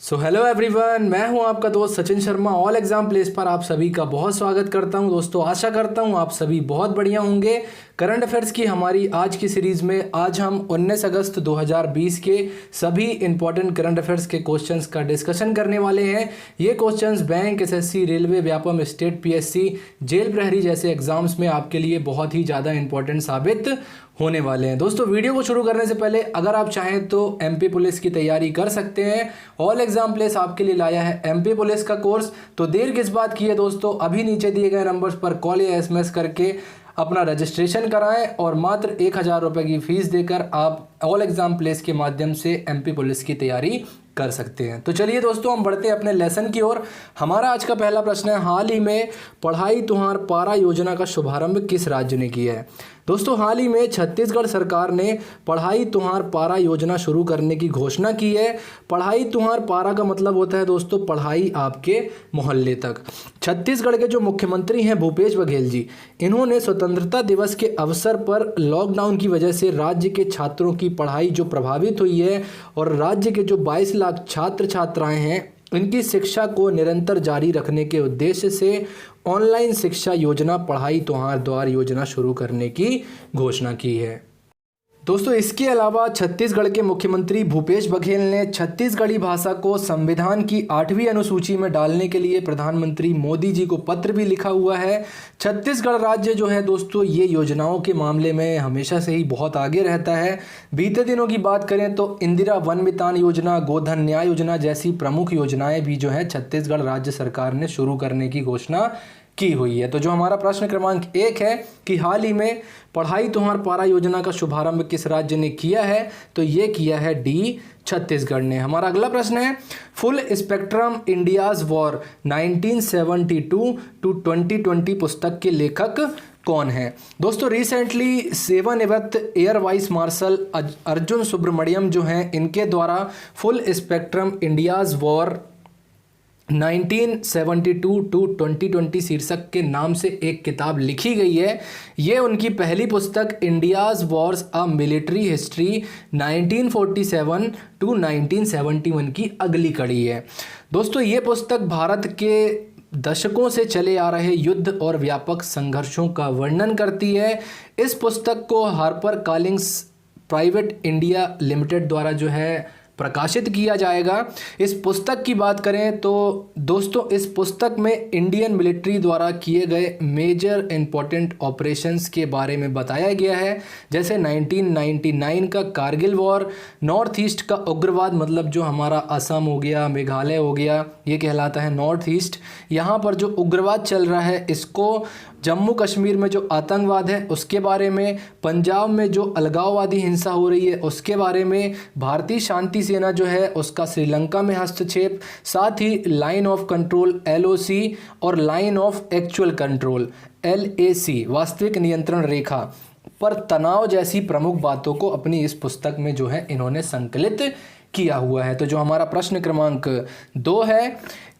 So hello everyone, मैं हूं आपका दोस्त Sachin Sharma. All exam place पर आप सभी का बहुत स्वागत करता हूं। दोस्तों, आशा करता हूं आप सभी बहुत बढ़िया होंगे। करंट अफेयर्स की हमारी आज की सीरीज में आज हम 19 अगस्त 2020 के सभी इंपॉर्टेंट करंट अफेयर्स के क्वेश्चंस का डिस्कशन करने वाले हैं। ये questions bank, SSC, railway, Vyapam, state PSC, जेल प्रहरी जैसे एग्जाम्स में आपके लिए बहुत ही ज़्यादा इंपॉर्टेंट साबित होने वाले हैं। दोस्तों, वीडियो को शुरू करने से पहले अगर आप चाहें तो एमपी पुलिस की तैयारी कर सकते हैं। ऑल एग्जाम प्लेस आपके लिए लाया है एमपी पुलिस का कोर्स। तो देर किस बात की है दोस्तों, अभी नीचे दिए गए नंबर्स पर कॉल या एसएमएस करके अपना रजिस्ट्रेशन कराएं और मात्र 1000 रुपये की फीस देकर आप ऑल एग्जाम प्लेस के माध्यम से एमपी पुलिस की तैयारी कर सकते हैं। तो चलिए दोस्तों, हम बढ़ते हैं अपने लेसन की ओर। हमारा आज का पहला प्रश्न है, हाल ही में पढ़ाई तुहार पारा योजना का शुभारंभ किस राज्य ने किया है? दोस्तों, हाल ही में छत्तीसगढ़ सरकार ने पढ़ाई तुहार पारा योजना शुरू करने की घोषणा की है। पढ़ाई तुहार पारा का मतलब होता है दोस्तों पढ़ाई आपके मोहल्ले तक। छत्तीसगढ़ के जो मुख्यमंत्री हैं भूपेश बघेल जी, इन्होंने स्वतंत्रता दिवस के अवसर पर लॉकडाउन की वजह से राज्य के छात्रों की पढ़ाई जो प्रभावित हुई है और राज्य के जो 22 लाख छात्र छात्राएं हैं इनकी शिक्षा को निरंतर जारी रखने के उद्देश्य से ऑनलाइन शिक्षा योजना पढ़ाई तुहार द्वार योजना शुरू करने की घोषणा की है। दोस्तों, इसके अलावा छत्तीसगढ़ के मुख्यमंत्री भूपेश बघेल ने छत्तीसगढ़ी भाषा को संविधान की 8वीं अनुसूची में डालने के लिए प्रधानमंत्री मोदी जी को पत्र भी लिखा हुआ है। छत्तीसगढ़ राज्य जो है दोस्तों, ये योजनाओं के मामले में हमेशा से ही बहुत आगे रहता है। बीते दिनों की बात करें तो इंदिरा वन मितान योजना, गोधन न्याय योजना जैसी प्रमुख योजनाएं भी जो है छत्तीसगढ़ राज्य सरकार ने शुरू करने की घोषणा की हुई है। तो जो हमारा प्रश्न क्रमांक 1 है कि हाल ही में पढ़ाई तुहार पारा योजना का शुभारंभ किस राज्य ने किया है, तो ये किया है डी, छत्तीसगढ़ ने। हमारा अगला प्रश्न है, full spectrum India's war 1972 to 2020 पुस्तक के लेखक कौन है? दोस्तों, रिसेंटली सेवानिवृत्त air vice marshal Arjun Subramaniam जो हैं, इनके द्वारा full spectrum India's war 1972 to 2020 शीर्षक के नाम से एक किताब लिखी गई है। ये उनकी पहली पुस्तक India's wars a military history 1947 to 1971 की अगली कड़ी है। दोस्तों, ये पुस्तक भारत के दशकों से चले आ रहे युद्ध और व्यापक संघर्षों का वर्णन करती है। इस पुस्तक को Harper Collins private India limited द्वारा जो है प्रकाशित किया जाएगा। इस पुस्तक की बात करें तो दोस्तों, इस पुस्तक में इंडियन मिलिट्री द्वारा किए गए मेजर इंपॉर्टेंट ऑपरेशंस के बारे में बताया गया है, जैसे 1999 का कारगिल वॉर, नॉर्थ ईस्ट का उग्रवाद, मतलब जो हमारा असम हो गया, मेघालय हो गया, ये कहलाता है नॉर्थ ईस्ट। यहाँ पर जो उग्रवाद चल रहा है इसको, जम्मू कश्मीर में जो आतंकवाद है उसके बारे में, पंजाब में जो अलगाववादी हिंसा हो रही है उसके बारे में, भारतीय शांति सेना जो है उसका श्रीलंका में हस्तक्षेप, साथ ही लाइन ऑफ कंट्रोल LOC और line of actual control LAC वास्तविक नियंत्रण रेखा पर तनाव जैसी प्रमुख बातों को अपनी इस पुस्तक में जो है इन्होंने संकलित किया हुआ है। तो जो हमारा प्रश्न क्रमांक 2 है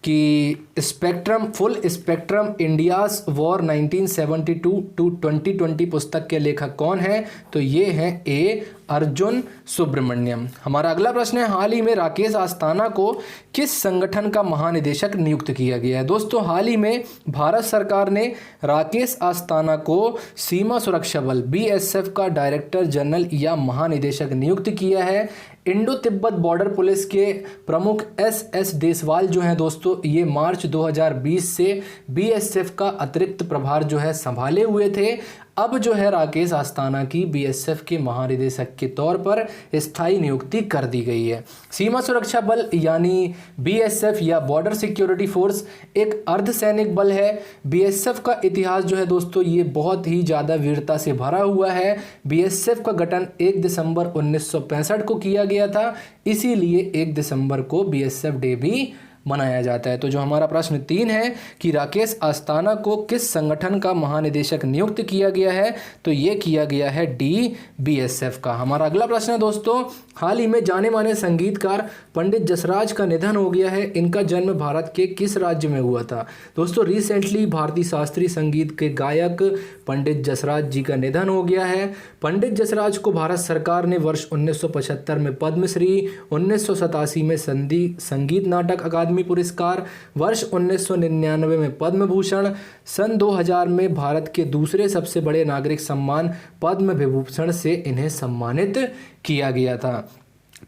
कि full spectrum India's war 1972 to 2020 पुस्तक के लेखक कौन है, तो ये हैं ए, अर्जुन सुब्रमण्यम। हमारा अगला प्रश्न है, हाल ही में राकेश अस्थाना को किस संगठन का महानिदेशक नियुक्त किया गया है? दोस्तों, हाल ही में भारत सरकार ने राकेश अस्थाना को सीमा सुरक्षा बल BSF का डायरेक्टर जनरल या महानिदेशक नियुक्त किया है। इंडो तिब्बत बॉर्डर पुलिस के प्रमुख SS देसवाल जो हैं दोस्तों, ये मार्च 2020 से BSF का अतिरिक्त प्रभार जो है संभाले हुए थे। अब जो है राकेश अस्थाना की BSF के महानिदेशक के तौर पर स्थायी नियुक्ति कर दी गई है। सीमा सुरक्षा बल यानी BSF या बॉर्डर सिक्योरिटी फोर्स एक अर्धसैनिक बल है। BSF का इतिहास जो है दोस्तों, ये बहुत ही ज़्यादा वीरता से भरा हुआ है। BSF का गठन 1 दिसंबर 1965 को किया गया था, इसीलिए 1 दिसंबर को BSF डे भी बनाया जाता है। तो जो हमारा प्रश्न 3 है कि राकेश अस्थाना को किस संगठन का महानिदेशक नियुक्त किया गया है, तो ये किया गया है DBSF का। हमारा अगला प्रश्न है दोस्तों, हाल ही में जाने माने संगीतकार पंडित जसराज का निधन हो गया है, इनका जन्म भारत के किस राज्य में हुआ था। दोस्तों रिसेंटली भारतीय शास्त्रीय संगीत के गायक पंडित जसराज जी का निधन हो गया है। पंडित जसराज को भारत सरकार ने वर्ष 1975 में पद्मश्री, 1987 में संगीत नाटक अकादमी पुरस्कार, वर्ष 1999 में पद्म भूषण, सन 2000 में भारत के दूसरे सबसे बड़े नागरिक सम्मान पद्म विभूषण से इन्हें सम्मानित किया गया था।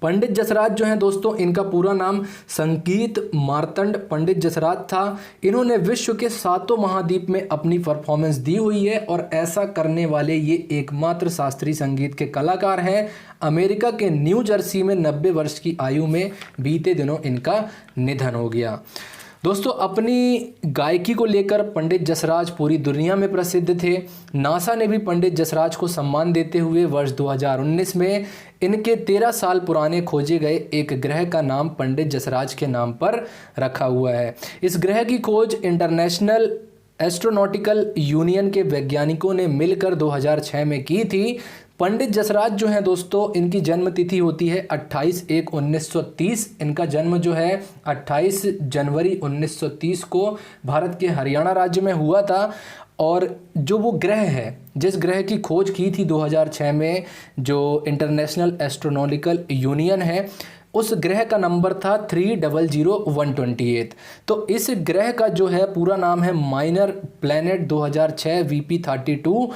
पंडित जसराज जो हैं दोस्तों, इनका पूरा नाम संगीत मार्तंड पंडित जसराज था। इन्होंने विश्व के 7 महाद्वीप में अपनी परफॉर्मेंस दी हुई है और ऐसा करने वाले ये एकमात्र शास्त्रीय संगीत के कलाकार हैं। अमेरिका के न्यू जर्सी में 90 वर्ष की आयु में बीते दिनों इनका निधन हो गया। दोस्तों अपनी गायकी को लेकर पंडित जसराज पूरी दुनिया में प्रसिद्ध थे। नासा ने भी पंडित जसराज को सम्मान देते हुए वर्ष 2019 में इनके 13 साल पुराने खोजे गए एक ग्रह का नाम पंडित जसराज के नाम पर रखा हुआ है। इस ग्रह की खोज इंटरनेशनल एस्ट्रोनॉटिकल यूनियन के वैज्ञानिकों ने मिलकर 2006 में की थी। पंडित जसराज जो हैं दोस्तों, इनकी जन्म तिथि होती है 28/1/1930। इनका जन्म जो है 28 जनवरी 1930 को भारत के हरियाणा राज्य में हुआ था। और जो वो ग्रह है, जिस ग्रह की खोज की थी 2006 में, जो इंटरनेशनल एस्ट्रोनॉटिकल यूनियन है, उस ग्रह का नंबर था 300128। तो इस ग्रह का जो है पूरा नाम है माइनर प्लैनेट 2006 VP32।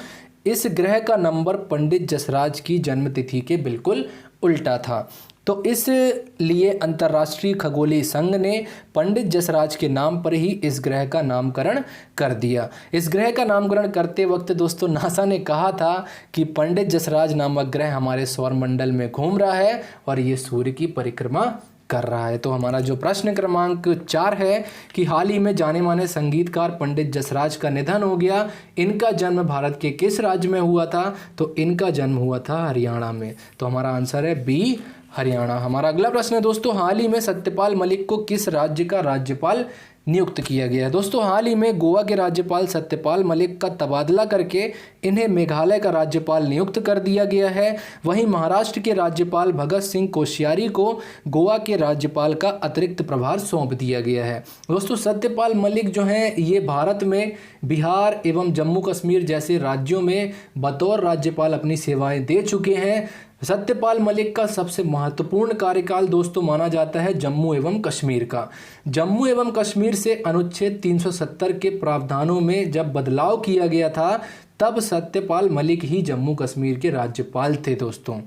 इस ग्रह का नंबर पंडित जसराज की जन्मतिथि के बिल्कुल उल्टा था। तो इसलिए अंतर्राष्ट्रीय खगोलीय संघ ने पंडित जसराज के नाम पर ही इस ग्रह का नामकरण कर दिया। इस ग्रह का नामकरण करते वक्त दोस्तों नासा ने कहा था कि पंडित जसराज नामक ग्रह हमारे सौरमंडल में घूम रहा है और ये सूर्य की परिक्रमा कर रहा है। तो हमारा जो प्रश्न क्रमांक 4 है कि हाल ही में जाने माने संगीतकार पंडित जसराज का निधन हो गया, इनका जन्म भारत के किस राज्य में हुआ था, तो इनका जन्म हुआ था हरियाणा में। तो हमारा आंसर है बी, हरियाणा। हमारा अगला प्रश्न है दोस्तों, हाल ही में सत्यपाल मलिक को किस राज्य का राज्यपाल नियुक्त किया गया है। दोस्तों हाल ही में गोवा के राज्यपाल सत्यपाल मलिक का तबादला करके इन्हें मेघालय का राज्यपाल नियुक्त कर दिया गया है। वहीं महाराष्ट्र के राज्यपाल भगत सिंह कोश्यारी को गोवा के राज्यपाल का अतिरिक्त प्रभार सौंप दिया गया है। दोस्तों सत्यपाल मलिक जो हैं, ये भारत में बिहार एवं जम्मू कश्मीर जैसे राज्यों में बतौर राज्यपाल अपनी सेवाएं दे चुके हैं। सत्यपाल मलिक का सबसे महत्वपूर्ण कार्यकाल दोस्तों माना जाता है जम्मू एवं कश्मीर का। जम्मू एवं कश्मीर से अनुच्छेद 370 के प्रावधानों में जब बदलाव किया गया था, तब सत्यपाल मलिक ही जम्मू कश्मीर के राज्यपाल थे। दोस्तों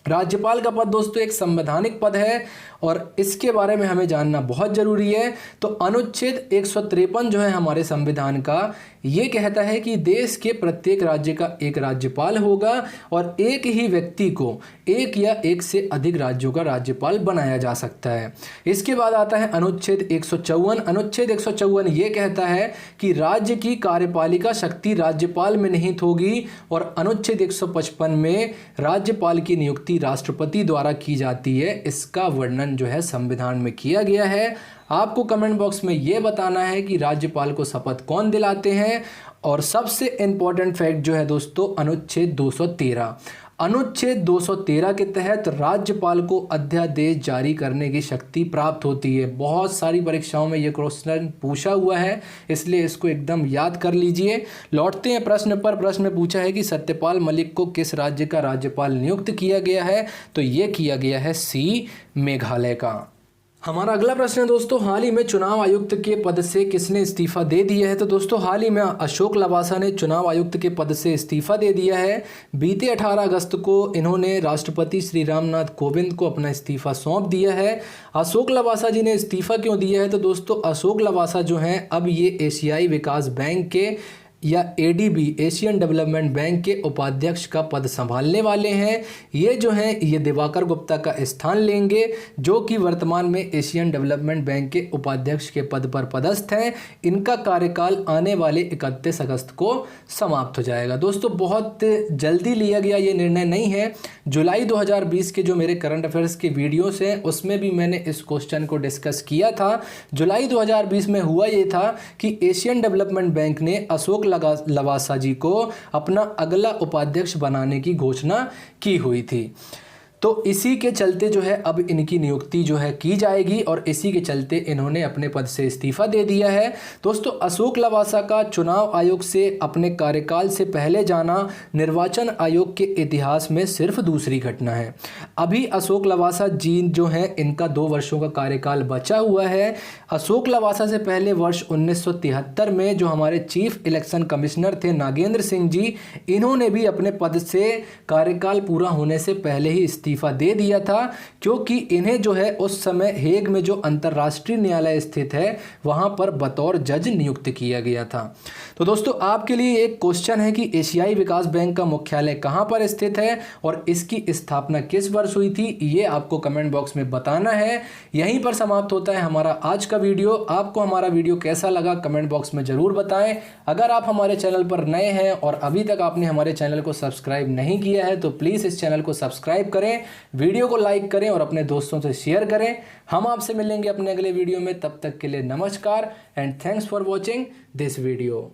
राज्यपाल का पद दोस्तों एक संवैधानिक पद है और इसके बारे में हमें जानना बहुत जरूरी है। तो अनुच्छेद 153 जो है हमारे संविधान का, ये कहता है कि देश के प्रत्येक राज्य का एक राज्यपाल होगा और एक ही व्यक्ति को एक या एक से अधिक राज्यों का राज्यपाल बनाया जा सकता है। इसके बाद आता है अनुच्छेद 154। अनुच्छेद 154 ये कहता है कि राज्य की कार्यपालिका शक्ति राज्यपाल में निहित होगी और अनुच्छेद 155 में राज्यपाल की नियुक्ति राष्ट्रपति द्वारा की जाती है। इसका वर्णन जो है संविधान में किया गया है। आपको कमेंट बॉक्स में ये बताना है कि राज्यपाल को शपथ कौन दिलाते हैं। और सबसे इंपॉर्टेंट फैक्ट जो है दोस्तों, अनुच्छेद 213। अनुच्छेद 213 के तहत राज्यपाल को अध्यादेश जारी करने की शक्ति प्राप्त होती है। बहुत सारी परीक्षाओं में ये क्वेश्चन पूछा हुआ है, इसलिए इसको एकदम याद कर लीजिए। लौटते हैं प्रश्न पर। प्रश्न पूछा है कि सत्यपाल मलिक को किस राज्य का राज्यपाल नियुक्त किया गया है, तो ये किया गया है सी, मेघालय का। हमारा अगला प्रश्न है दोस्तों, हाल ही में चुनाव आयुक्त के पद से किसने इस्तीफा दे दिया है। तो दोस्तों हाल ही में अशोक लवासा ने चुनाव आयुक्त के पद से इस्तीफा दे दिया है। बीते 18 अगस्त को इन्होंने राष्ट्रपति श्री रामनाथ कोविंद को अपना इस्तीफा सौंप दिया है। अशोक लवासा जी ने इस्तीफा क्यों दिया है, तो दोस्तों अशोक लवासा जो हैं अब ये एशियाई विकास बैंक के या एडीबी एशियन डेवलपमेंट बैंक के उपाध्यक्ष का पद संभालने वाले हैं। ये जो हैं ये दिवाकर गुप्ता का स्थान लेंगे, जो कि वर्तमान में एशियन डेवलपमेंट बैंक के उपाध्यक्ष के पद पर पदस्थ हैं। इनका कार्यकाल आने वाले 31 अगस्त को समाप्त हो जाएगा। दोस्तों बहुत जल्दी लिया गया ये निर्णय नहीं है। जुलाई 2020 के जो मेरे करंट अफेयर्स के वीडियोस हैं उसमें भी मैंने इस क्वेश्चन को डिस्कस किया था। जुलाई 2020 में हुआ ये था कि एशियन डेवलपमेंट बैंक ने अशोक लवासा जी को अपना अगला उपाध्यक्ष बनाने की घोषणा की हुई थी। तो इसी के चलते जो है अब इनकी नियुक्ति जो है की जाएगी और इसी के चलते इन्होंने अपने पद से इस्तीफा दे दिया है। दोस्तों अशोक लवासा का चुनाव आयोग से अपने कार्यकाल से पहले जाना निर्वाचन आयोग के इतिहास में सिर्फ दूसरी घटना है। अभी अशोक लवासा जी जो हैं इनका 2 वर्षों का कार्यकाल बचा हुआ है। अशोक लवासा से पहले वर्ष 1973 में जो हमारे चीफ इलेक्शन कमिश्नर थे नागेंद्र सिंह जी, इन्होंने भी अपने पद से कार्यकाल पूरा होने से पहले ही इस्तीफा दे दिया था, क्योंकि इन्हें जो है उस समय हेग में जो अंतर्राष्ट्रीय न्यायालय स्थित है वहां पर बतौर जज नियुक्त किया गया था। तो दोस्तों आपके लिए एक क्वेश्चन है कि एशियाई विकास बैंक का मुख्यालय कहां पर स्थित है और इसकी स्थापना किस वर्ष हुई थी, ये आपको कमेंट बॉक्स में बताना है। यहीं पर समाप्त होता है हमारा आज का वीडियो। आपको हमारा वीडियो कैसा लगा कमेंट बॉक्स में जरूर बताएं। अगर आप हमारे चैनल पर नए हैं और अभी तक आपने हमारे चैनल को सब्सक्राइब नहीं किया है तो प्लीज इस चैनल को सब्सक्राइब करें, वीडियो को लाइक करें और अपने दोस्तों से शेयर करें। हम आपसे मिलेंगे अपने अगले वीडियो में, तब तक के लिए नमस्कार and thanks for watching this video.